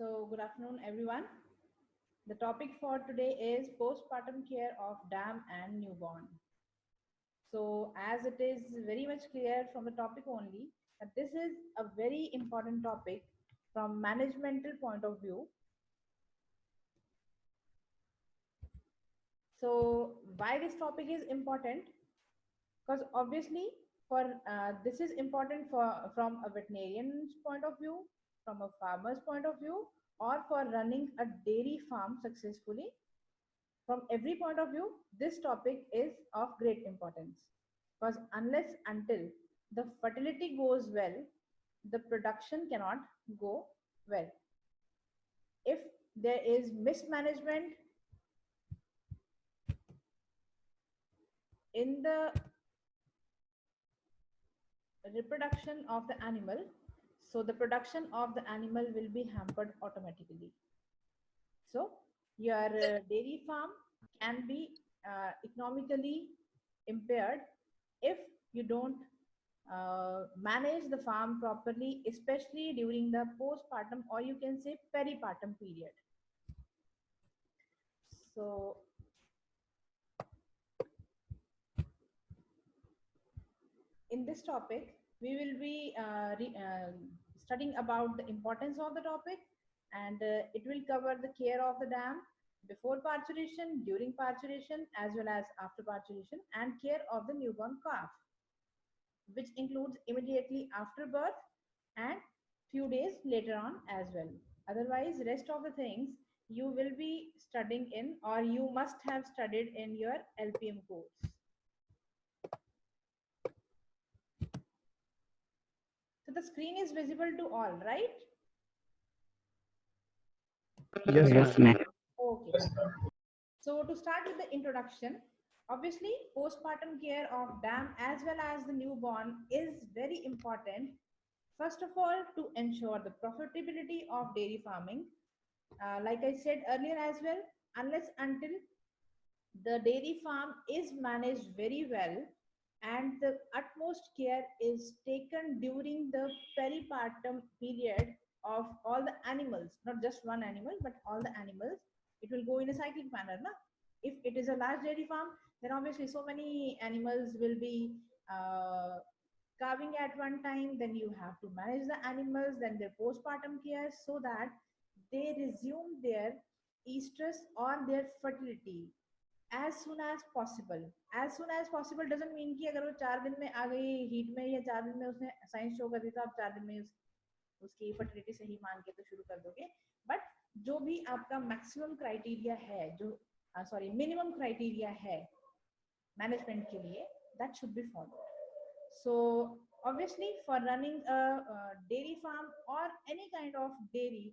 So, good afternoon, everyone. The topic for today is postpartum care of dam and newborn. So, as it is very much clear from the topic only, that this is a very important topic from managemental point of view. So, why this topic is important? Because obviously, for this is important for from a veterinarian's point of view, from a farmer's point of view, or for running a dairy farm successfully. From every point of view, this topic is of great importance because unless until the fertility goes well, the production cannot go well. If there is mismanagement in the reproduction of the animal, so the production of the animal will be hampered automatically. So your dairy farm can be economically impaired if you don't manage the farm properly, especially during the postpartum or you can say peripartum period. So, in this topic, we will be studying about the importance of the topic, and it will cover the care of the dam before parturition, during parturition, as well as after parturition, and care of the newborn calf, which includes immediately after birth and few days later on as well. Otherwise, rest of the things you will be studying in or you must have studied in your LPM course. So the screen is visible to all, right? Yes, ma'am. Okay. So to start with the introduction, obviously postpartum care of dam as well as the newborn is very important. First of all, to ensure the profitability of dairy farming, like I said earlier as well, unless until the dairy farm is managed very well and the utmost care is taken during the peripartum period of all the animals, not just one animal, but all the animals, it will go in a cyclic manner. Na? If it is a large dairy farm, then obviously so many animals will be calving at one time, then you have to manage the animals, then their postpartum care so that they resume their estrus or their fertility as soon as possible. As soon as possible doesn't mean कि अगर वो 4 दिन में आ गई heat में या 4 दिन में उसने साइंस शो कर दी तो आप 4 दिन में उसकी फर्टिलिटी सही मान के तो शुरू कर दोगे. बट जो भी आपका मैक्सिमम क्राइटेरिया है, जो सॉरी मिनिमम क्राइटेरिया है मैनेजमेंट के लिए, that should be followed. So obviously for running a dairy farm or any kind of dairy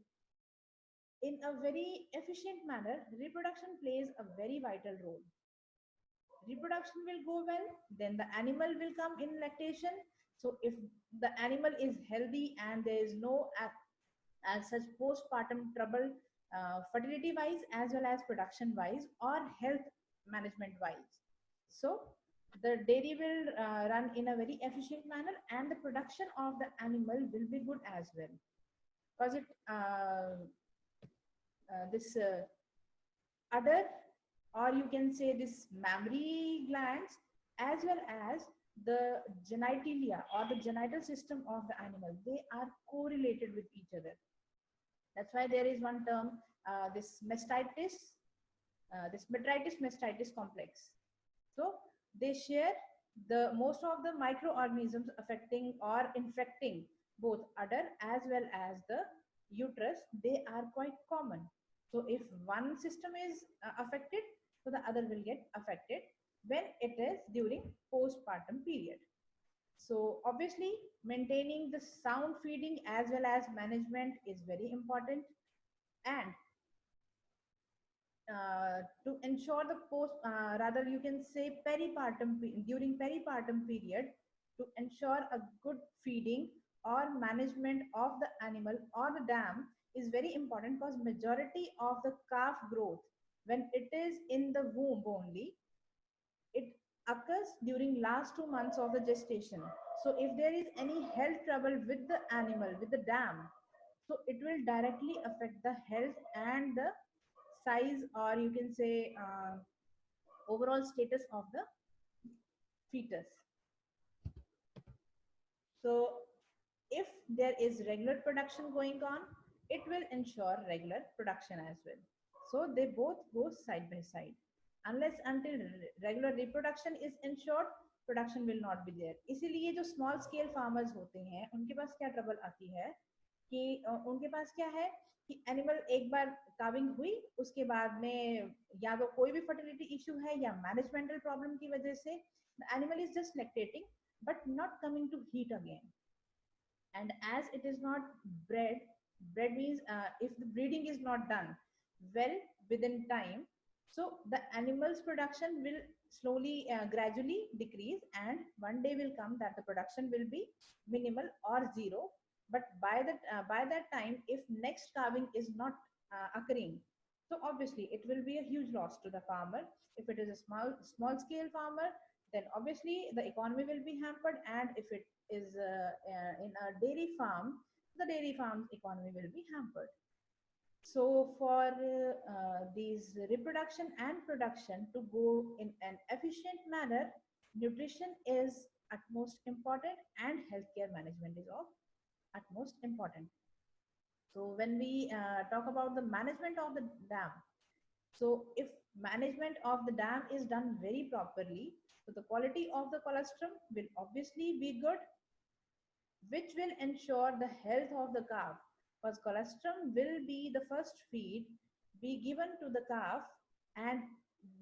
in a very efficient manner, reproduction plays a very vital role. Reproduction will go well, then the animal will come in lactation. So if the animal is healthy and there is no as such postpartum trouble, fertility wise as well as production wise or health management wise, so the dairy will run in a very efficient manner and the production of the animal will be good as well, because it this udder, or you can say this mammary glands, as well as the genitalia or the genital system of the animal, they are correlated with each other. That's why there is one term, this mastitis, this metritis mastitis complex. So they share the most of the microorganisms affecting or infecting both udder as well as the uterus. They are quite common. So if one system is affected, so the other will get affected when it is during postpartum period. So obviously maintaining the sound feeding as well as management is very important, and to ensure the post rather you can say peripartum during peripartum period, to ensure a good feeding or management of the animal or the dam is very important, because majority of the calf growth when it is in the womb only, it occurs during last 2 months of the gestation. So if there is any health trouble with the animal, with the dam, So it will directly affect the health and the size, or you can say overall status of the fetus. So if there is regular production going on, it will ensure regular production as well. So they both go side by side. Unless until regular reproduction is ensured, production will not be there. इसीलिए जो small scale farmers होते हैं उनके पास क्या trouble आती है कि उनके पास क्या है कि एनिमल एक बार काविंग हुई, उसके बाद में या तो कोई भी फर्टिलिटी इशू है या मैनेजमेंटल प्रॉब्लम की वजह से the animal is just lactating but not coming to heat again. And as it is not bred means if the breeding is not done well within time, so the animal's production will slowly gradually decrease, and one day will come that the production will be minimal or zero. But by that time, if next calving is not occurring, so obviously it will be a huge loss to the farmer. If it is a small scale farmer, then obviously the economy will be hampered, and if it is in a dairy farm, the dairy farm's economy will be hampered. So for these reproduction and production to go in an efficient manner, nutrition is utmost important and healthcare management is of utmost important. So when we talk about the management of the dam, so if management of the dam is done very properly, so the quality of the colostrum will obviously be good, which will ensure the health of the calf, because colostrum will be the first feed be given to the calf. And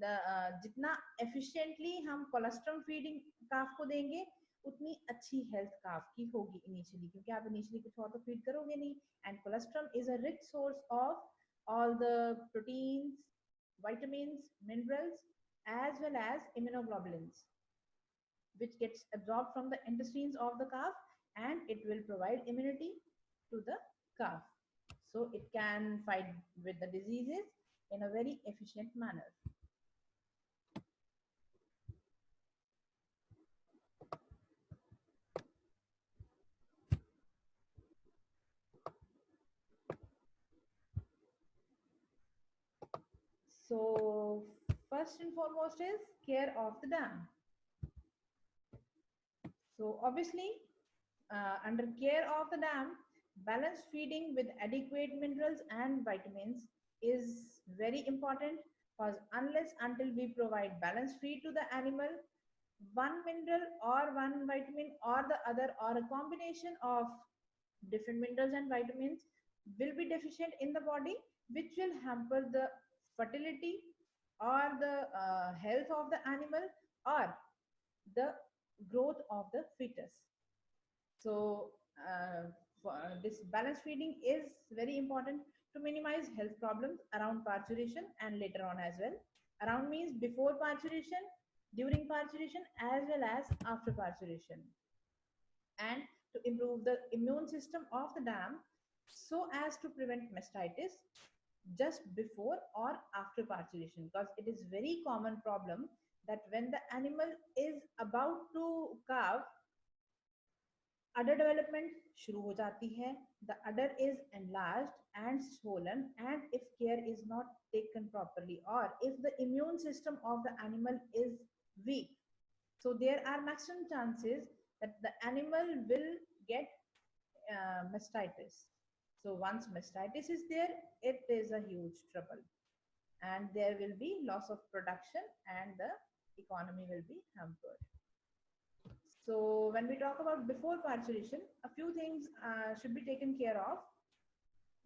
the जितना efficiently हम colostrum feeding calf को देंगे, उतनी अच्छी health calf की होगी initially, क्योंकि आप initially कुछ और तो feed करोगे नहीं. And colostrum is a rich source of all the proteins, vitamins, minerals, as well as immunoglobulins, which gets absorbed from the intestines of the calf, and it will provide immunity to the calf. So it can fight with the diseases in a very efficient manner. So first and foremost is care of the dam. So obviously, under care of the dam, balanced feeding with adequate minerals and vitamins is very important, because unless until we provide balanced feed to the animal, one mineral or one vitamin or the other, or a combination of different minerals and vitamins will be deficient in the body, which will hamper the fertility or the health of the animal or the growth of the fetus. So this balanced feeding is very important to minimize health problems around parturition and later on as well. Around means before parturition, during parturition, as well as after parturition. And to improve the immune system of the dam so as to prevent mastitis just before or after parturition, because it is very common problem that when the animal is about to calve, udder development shuru ho jati hai, the udder is enlarged and swollen, and if care is not taken properly, or if the immune system of the animal is weak, so there are maximum chances that the animal will get mastitis. So once mastitis is there, it is a huge trouble, and there will be loss of production and the economy will be hampered. So when we talk about before parturition, a few things should be taken care of,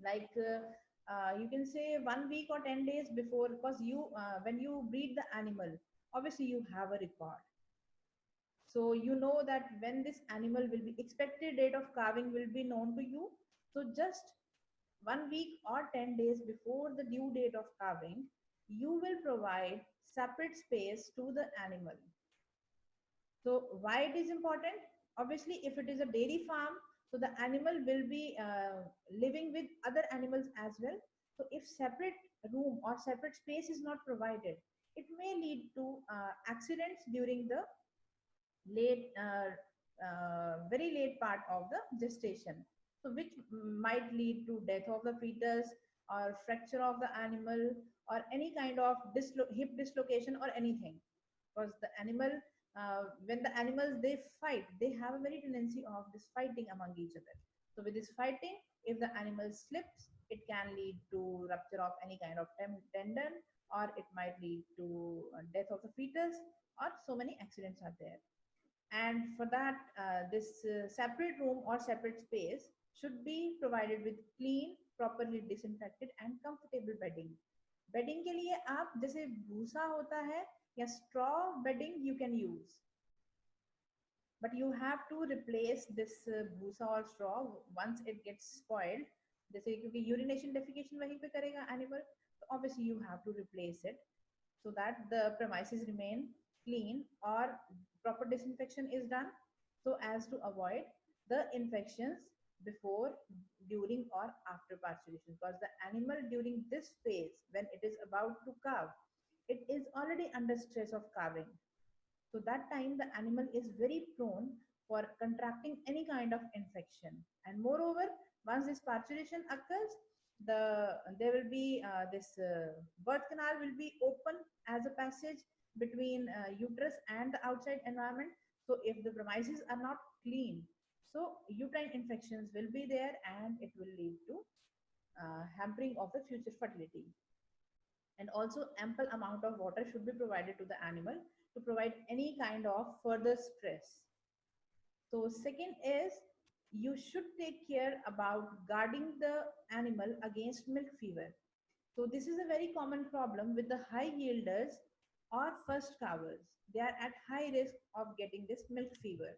like you can say 1 week or 10 days before, because you when you breed the animal, obviously you have a record. So you know that when this animal will be, expected date of calving will be known to you. So just 1 week or 10 days before the due date of calving, you will provide separate space to the animal. So why it is important? Obviously, if it is a dairy farm, so the animal will be living with other animals as well. So if separate room or separate space is not provided, it may lead to accidents during the late, very late part of the gestation. so which might lead to death of the fetus or fracture of the animal or any kind of hip dislocation or anything. Because the animal, when the animals they fight, they have a very tendency of this fighting among each other. So with this fighting, if the animal slips, it can lead to rupture of any kind of tendon, or it might lead to death of the fetus, or so many accidents are there. And for that, this separate room or separate space should be provided with clean, properly disinfected and comfortable bedding. Bedding के लिए आप जैसे भूसा होता है या straw bedding you can use, but you have to replace this bhusa or straw once it gets spoiled. जैसे क्योंकि urination defecation वहीं पे करेगा animal, so obviously you have to replace it so that the premises remain clean or proper disinfection is done so as to avoid the infections before, during or after parturition. Because the animal during this phase, when it is about to calve, it is already under stress of calving. So that time the animal is very prone for contracting any kind of infection. And moreover, once this parturition occurs, there will be this birth canal will be open as a passage between uterus and the outside environment. So if the premises are not clean, so uterine infections will be there and it will lead to hampering of the future fertility. And also ample amount of water should be provided to the animal to provide any kind of further stress. So second is you should take care about guarding the animal against milk fever. So this is a very common problem with the high yielders or first calvers. They are at high risk of getting this milk fever.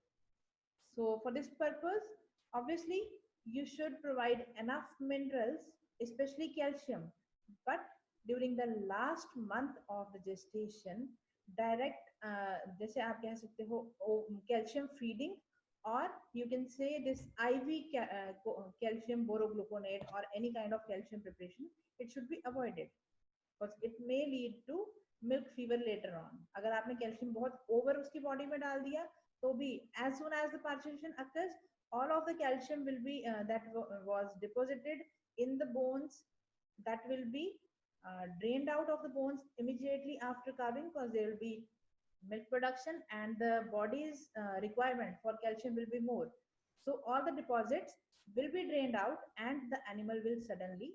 So for this purpose, obviously you should provide enough minerals, especially calcium, but during the last month of the gestation, direct जैसे आप कह सकते हो calcium feeding, or you can say this IV calcium borogluconate or any kind of calcium preparation, it should be avoided because it may lead to milk fever later on. अगर आपने calcium बहुत over उसकी body में डाल दिया तो भी as soon as the parturition occurs, all of the calcium will be that was deposited in the bones, that will be drained out of the bones immediately after calving, because there will be milk production and the body's requirement for calcium will be more. So all the deposits will be drained out and the animal will suddenly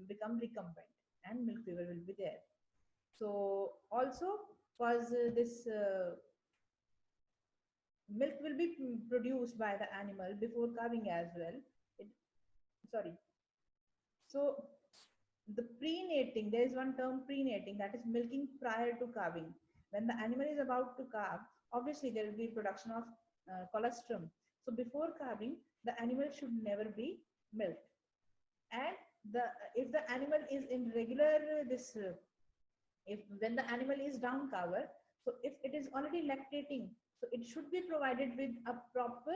become recumbent and milk fever will be there. So also because this milk will be produced by the animal before calving as well. Sorry. So the prenating, there is one term prenating, that is milking prior to calving. When the animal is about to calve, obviously there will be production of colostrum. So before calving, the animal should never be milked. And if the animal is in regular if when the animal is down calver, so if it is already lactating, so it should be provided with a proper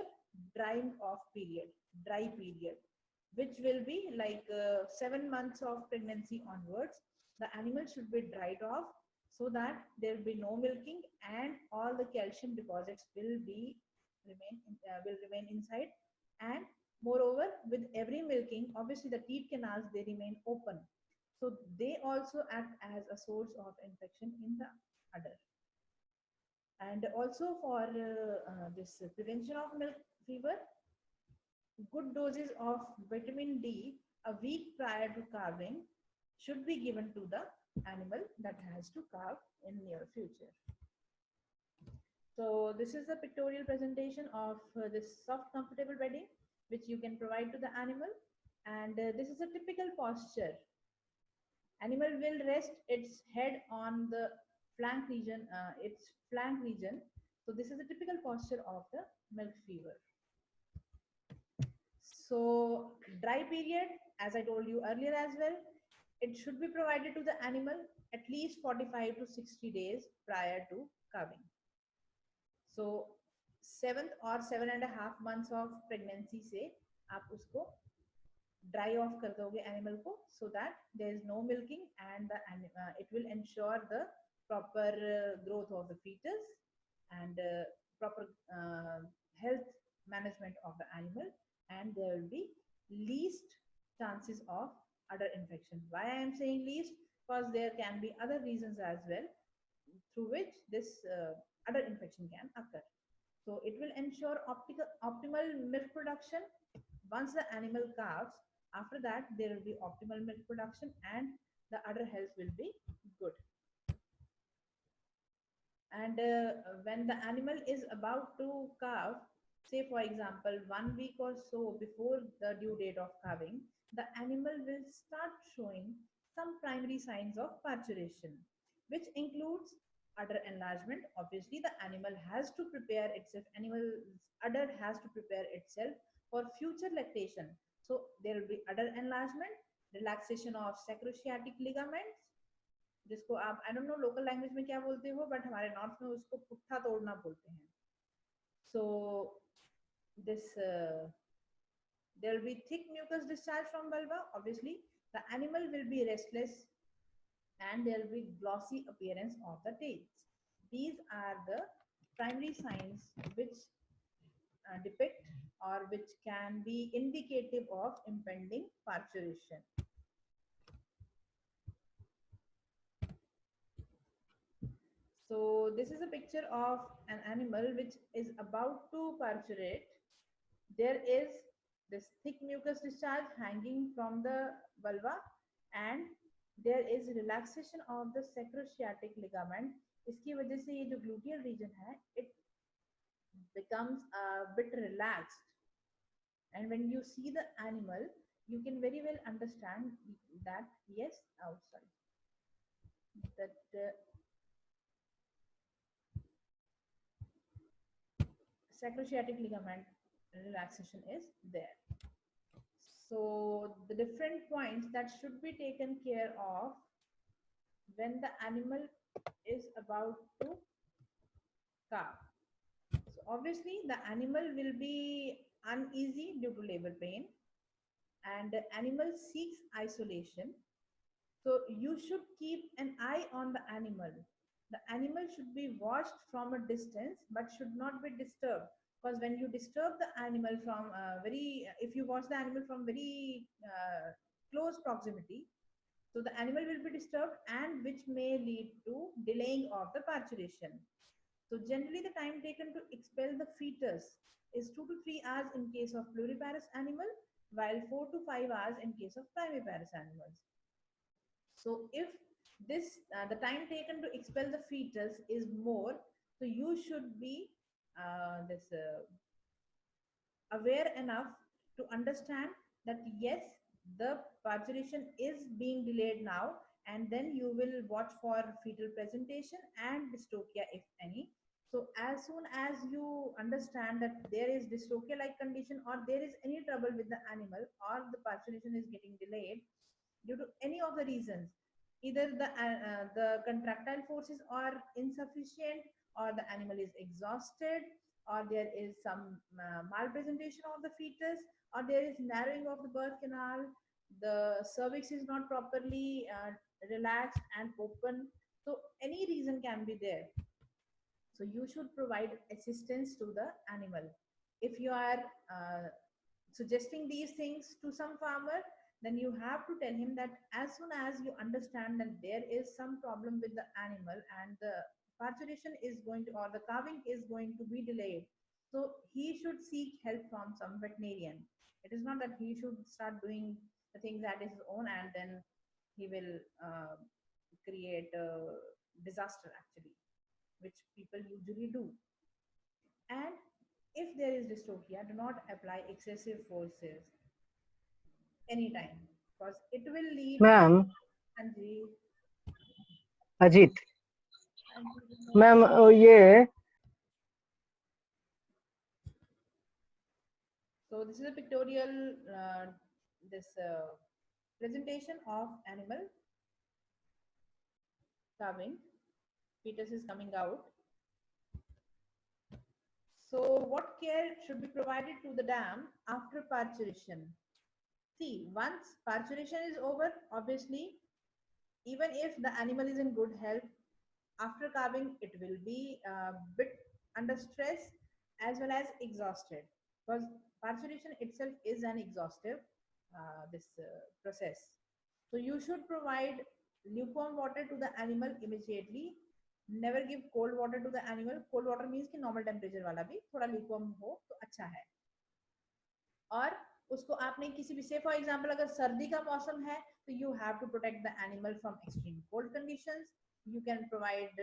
drying off period, dry period, which will be like 7 months of pregnancy onwards. The animal should be dried off so that there will be no milking and all the calcium deposits will remain inside. And moreover, with every milking, obviously the teat canals, they remain open, so they also act as a source of infection in the udder. And also for this prevention of milk fever, good doses of vitamin D a week prior to calving should be given to the animal that has to calve in near future. So this is a pictorial presentation of this soft comfortable bedding which you can provide to the animal, and this is a typical posture. Animal will rest its head on the flank region, So this is a typical posture of the milk fever. So dry period, as I told you earlier as well, it should be provided to the animal at least 45 to 60 days prior to calving. So 7th or 7.5 months of pregnancy से आप उसको dry off कर दोगे animal को, so that there is no milking and it will ensure the proper growth of the fetus and proper health management of the animal and there will be least chances of udder infection. Why I am saying least? Because there can be other reasons as well through which this udder infection can occur. So it will ensure optimal milk production. Once the animal calves, after that there will be optimal milk production and the udder health will be good. And when the animal is about to calve, say for example 1 week or so before the due date of calving, the animal will start showing some primary signs of parturition, which includes udder enlargement. Obviously the animal has to prepare itself, animal's udder has to prepare itself for future lactation. So there will be udder enlargement, relaxation of sacroiliac ligaments, जिसको आप I don't know local language में क्या बोलते हो, but हमारे north में उसको पुट्ठा तोड़ना बोलते हैं. So this there will be thick mucus discharge from vulva. Obviously the animal will be restless and there will be glossy appearance of the tails. These are the primary signs which depict or which can be indicative of impending parturition. So this is a picture of an animal which is about to parturate. There is this thick mucus discharge hanging from the vulva and there is relaxation of the sacroiliac ligament. इसकी वजह से ये जो gluteal region है, it becomes a bit relaxed. And when you see the animal, you can very well understand that yes, oh sorry, that sacroiliac ligament relaxation is there. So the different points that should be taken care of when the animal is about to calve. So obviously the animal will be uneasy due to labor pain and the animal seeks isolation. So you should keep an eye on the animal. The animal should be watched from a distance but should not be disturbed, because when you disturb the animal from if you watch the animal from very close proximity, so the animal will be disturbed and which may lead to delaying of the parturition. So generally the time taken to expel the fetus is 2 to 3 hours in case of pluriparous animal, while 4 to 5 hours in case of primiparous animals. So if this the time taken to expel the fetus is more, so you should be aware enough to understand that yes, the parturition is being delayed now, and then you will watch for fetal presentation and dystocia if any. So as soon as you understand that there is dystocia like condition or there is any trouble with the animal or the parturition is getting delayed due to any of the reasons, either the contractile forces are insufficient or the animal is exhausted or there is some malpresentation of the fetus or there is narrowing of the birth canal, the cervix is not properly relaxed and open, so any reason can be there. So you should provide assistance to the animal. If you are suggesting these things to some farmer, then you have to tell him that as soon as you understand that there is some problem with the animal and the parturition is going to or the calving is going to be delayed, so he should seek help from some veterinarian. It is not that he should start doing the things at his own and then he will create a disaster actually, which people usually do. And if there is dystocia, do not apply excessive forces anytime because it will lead. Ma'am, Anji, Ajit, Anji, ma'am, ये so this is a pictorial this presentation of animal calving. Fetus is coming out. So what care should be provided to the dam after parturition? See, once parturition is over, obviously, even if the animal is in good health, after calving, it will be a bit under stress as well as exhausted. because parturition itself is an exhaustive this process. So you should provide lukewarm water to the animal immediately. Never give cold water to the animal. Cold water means कि normal temperature वाला भी थोड़ा lukewarm हो तो अच्छा है. और उसको आपने किसी भी से फॉर एग्जांपल अगर सर्दी का मौसम है तो you have to protect the animal from extreme cold conditions. You can provide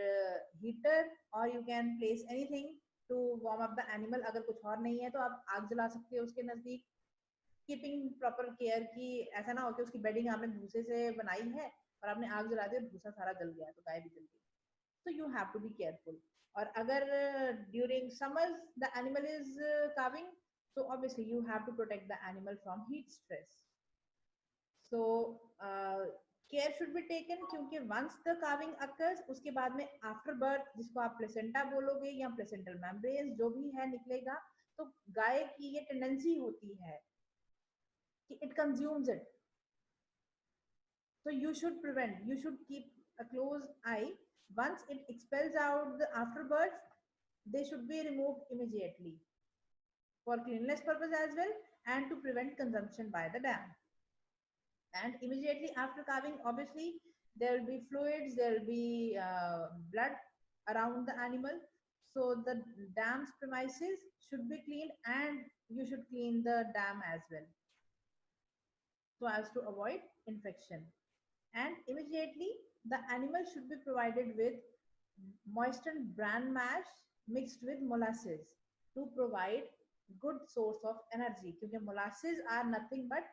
heater or you can place anything to warm up the animal. अगर कुछ और नहीं है तो आप आग जला सकते हो उसके नजदीक. कीपिंग प्रॉपर केयर की, ऐसा ना हो कि उसकी बेडिंग आपने भूसे से बनाई है और आपने आग जला दी और भूसा सारा जल गया तो गाय भी जल गई. So you have to be careful. और अगर during summers the animal is calving, so obviously you have to protect the animal from heat stress. So care should be taken क्योंकि once the calving occurs उसके बाद में after birth जिसको आप placenta बोलोगे या प्लेसेंटल मेम्ब्रेन जो भी है निकलेगा, तो गाय की ये टेंडेंसी होती है कि it consumes it. So you should prevent, you should keep a close eye. Once it expels out the afterbirds, they should be removed immediately for cleanliness purpose as well and to prevent consumption by the dam. And immediately after calving, obviously there will be fluids, there will be blood around the animal. So the dam's premises should be cleaned and you should clean the dam as well so as to avoid infection. And immediately the animal should be provided with moistened bran mash mixed with molasses to provide good source of energy because molasses are nothing but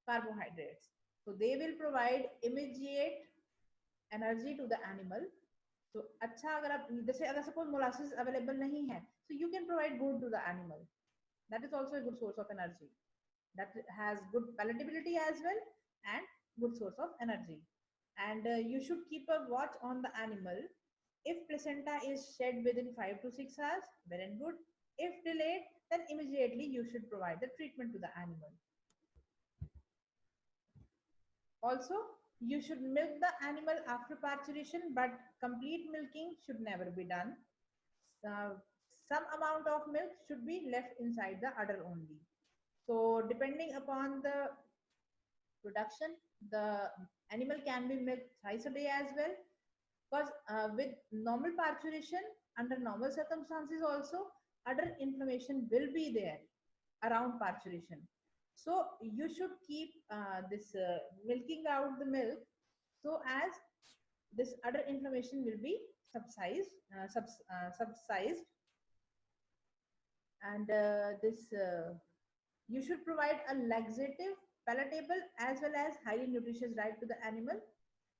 carbohydrates, so they will provide immediate energy to the animal. So अच्छा अगर आप जैसे अगर suppose molasses available नहीं है, so you can provide good to the animal. That is also a good source of energy. That has good palatability as well and good source of energy. And you should keep a watch on the animal. If placenta is shed within 5 to 6 hours, well and good. If delayed, then immediately you should provide the treatment to the animal. Also, you should milk the animal after parturition, but complete milking should never be done. Some amount of milk should be left inside the udder only. So depending upon the production, the animal can be milked thrice a day as well. Because with normal parturition, under normal circumstances also, udder inflammation will be there around parturition. So you should keep this milking out the milk so as this udder inflammation will be subsided, and you should provide a laxative, palatable as well as highly nutritious diet to the animal.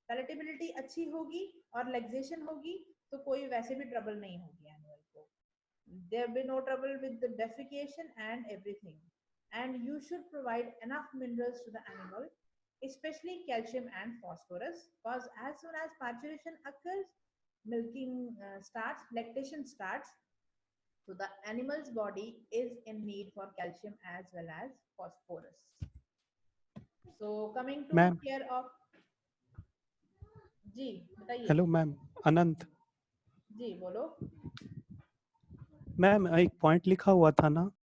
Palatability अच्छी होगी और laxation होगी तो कोई वैसे भी trouble नहीं होगी animal को. There will be no trouble with the defecation and everything. And you should provide enough minerals to the animal, especially calcium and phosphorus, because as soon as parturition occurs, milking starts, lactation starts. So the animal's body is in need for calcium as well as phosphorus. So coming to Ma'am. care of जी बताइए. Hello ma'am, अनंत जी बोलो. Ma'am, एक point लिखा हुआ था ना